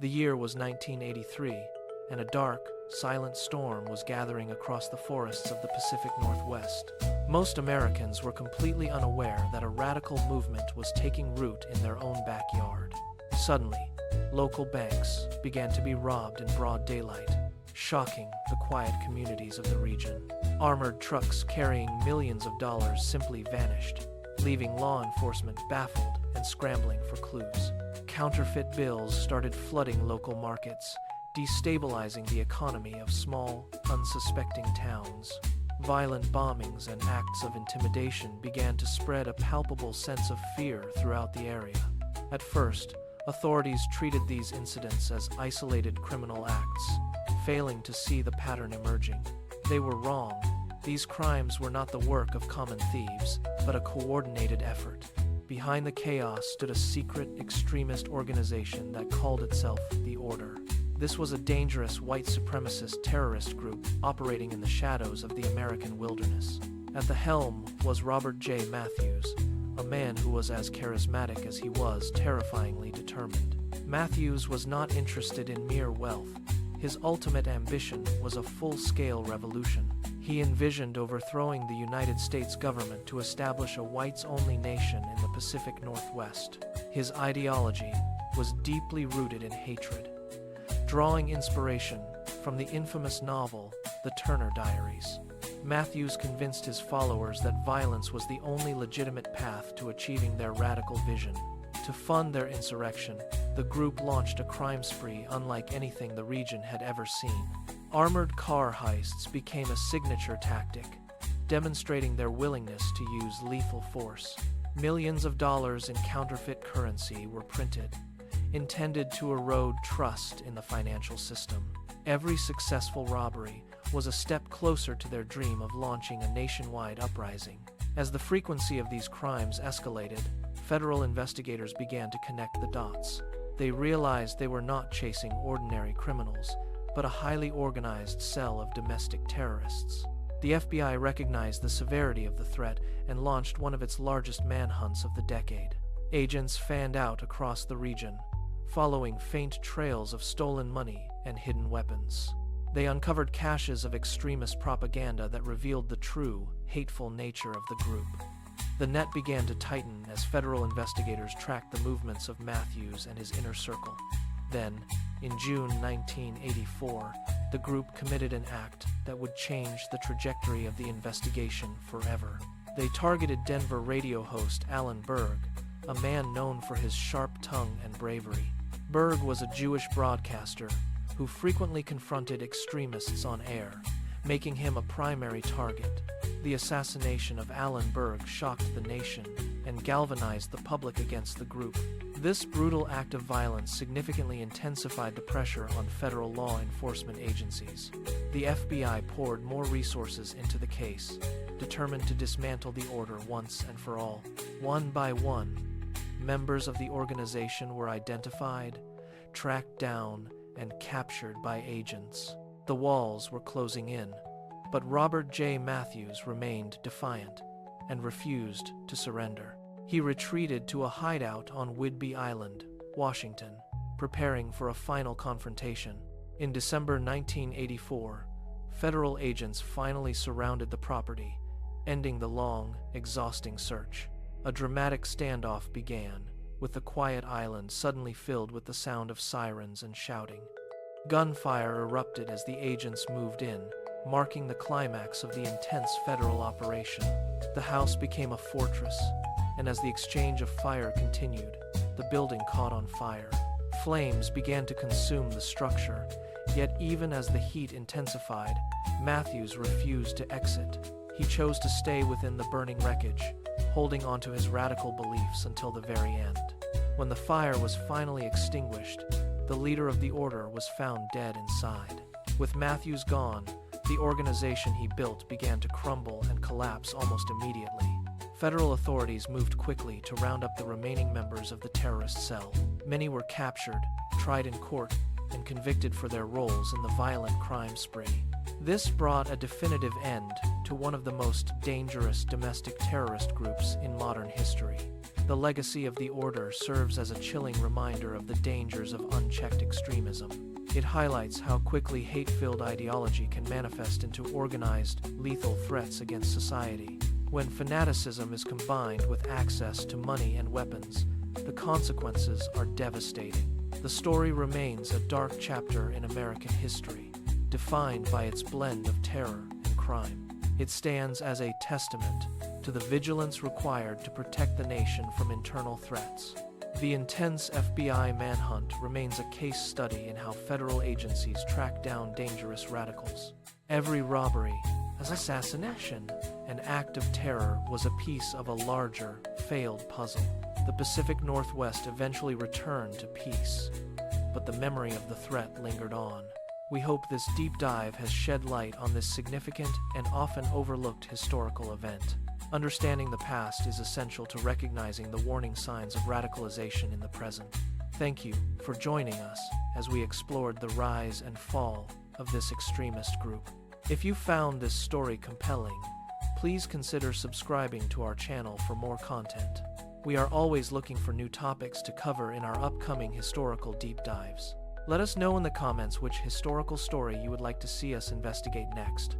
The year was 1983, and a dark, silent storm was gathering across the forests of the Pacific Northwest. Most Americans were completely unaware that a radical movement was taking root in their own backyard. Suddenly, local banks began to be robbed in broad daylight, shocking the quiet communities of the region. Armored trucks carrying millions of dollars simply vanished, leaving law enforcement baffled and scrambling for clues. Counterfeit bills started flooding local markets, destabilizing the economy of small, unsuspecting towns. Violent bombings and acts of intimidation began to spread a palpable sense of fear throughout the area. At first, authorities treated these incidents as isolated criminal acts, failing to see the pattern emerging. They were wrong. These crimes were not the work of common thieves, but a coordinated effort. Behind the chaos stood a secret, extremist organization that called itself the Order. This was a dangerous white supremacist terrorist group operating in the shadows of the American wilderness. At the helm was Robert J. Matthews, a man who was as charismatic as he was terrifyingly determined. Matthews was not interested in mere wealth. His ultimate ambition was a full-scale revolution. He envisioned overthrowing the United States government to establish a whites-only nation in the Pacific Northwest. His ideology was deeply rooted in hatred, drawing inspiration from the infamous novel The Turner Diaries. Matthews convinced his followers that violence was the only legitimate path to achieving their radical vision. To fund their insurrection, the group launched a crime spree unlike anything the region had ever seen. Armored car heists became a signature tactic, demonstrating their willingness to use lethal force. Millions of dollars in counterfeit currency were printed, intended to erode trust in the financial system. Every successful robbery was a step closer to their dream of launching a nationwide uprising. As the frequency of these crimes escalated, federal investigators began to connect the dots. They realized they were not chasing ordinary criminals, but a highly organized cell of domestic terrorists. The FBI recognized the severity of the threat and launched one of its largest manhunts of the decade. Agents fanned out across the region, following faint trails of stolen money and hidden weapons. They uncovered caches of extremist propaganda that revealed the true, hateful nature of the group. The net began to tighten as federal investigators tracked the movements of Matthews and his inner circle. Then, in June 1984, the group committed an act that would change the trajectory of the investigation forever. They targeted Denver radio host Alan Berg, a man known for his sharp tongue and bravery. Berg was a Jewish broadcaster who frequently confronted extremists on air, making him a primary target. The assassination of Alan Berg shocked the nation and galvanized the public against the group. This brutal act of violence significantly intensified the pressure on federal law enforcement agencies. The FBI poured more resources into the case, determined to dismantle the order once and for all. One by one, members of the organization were identified, tracked down, and captured by agents. The walls were closing in, but Robert J. Matthews remained defiant and refused to surrender. He retreated to a hideout on Whidbey Island, Washington, preparing for a final confrontation. In December 1984, federal agents finally surrounded the property, ending the long, exhausting search. A dramatic standoff began, with the quiet island suddenly filled with the sound of sirens and shouting. Gunfire erupted as the agents moved in, marking the climax of the intense federal operation. The house became a fortress, and as the exchange of fire continued, the building caught on fire. Flames began to consume the structure, yet even as the heat intensified, Matthews refused to exit. He chose to stay within the burning wreckage, holding on to his radical beliefs until the very end. When the fire was finally extinguished, the leader of the order was found dead inside. With Matthews gone, the organization he built began to crumble and collapse almost immediately. Federal authorities moved quickly to round up the remaining members of the terrorist cell. Many were captured, tried in court, and convicted for their roles in the violent crime spree. This brought a definitive end to one of the most dangerous domestic terrorist groups in modern history. The legacy of the order serves as a chilling reminder of the dangers of unchecked extremism. It highlights how quickly hate-filled ideology can manifest into organized, lethal threats against society. When fanaticism is combined with access to money and weapons, the consequences are devastating. The story remains a dark chapter in American history, defined by its blend of terror and crime. It stands as a testament to the vigilance required to protect the nation from internal threats. The intense FBI manhunt remains a case study in how federal agencies track down dangerous radicals. Every robbery, assassination, and act of terror was a piece of a larger, failed puzzle. The Pacific Northwest eventually returned to peace, but the memory of the threat lingered on. We hope this deep dive has shed light on this significant and often overlooked historical event. Understanding the past is essential to recognizing the warning signs of radicalization in the present. Thank you for joining us as we explored the rise and fall of this extremist group. If you found this story compelling, please consider subscribing to our channel for more content. We are always looking for new topics to cover in our upcoming historical deep dives. Let us know in the comments which historical story you would like to see us investigate next.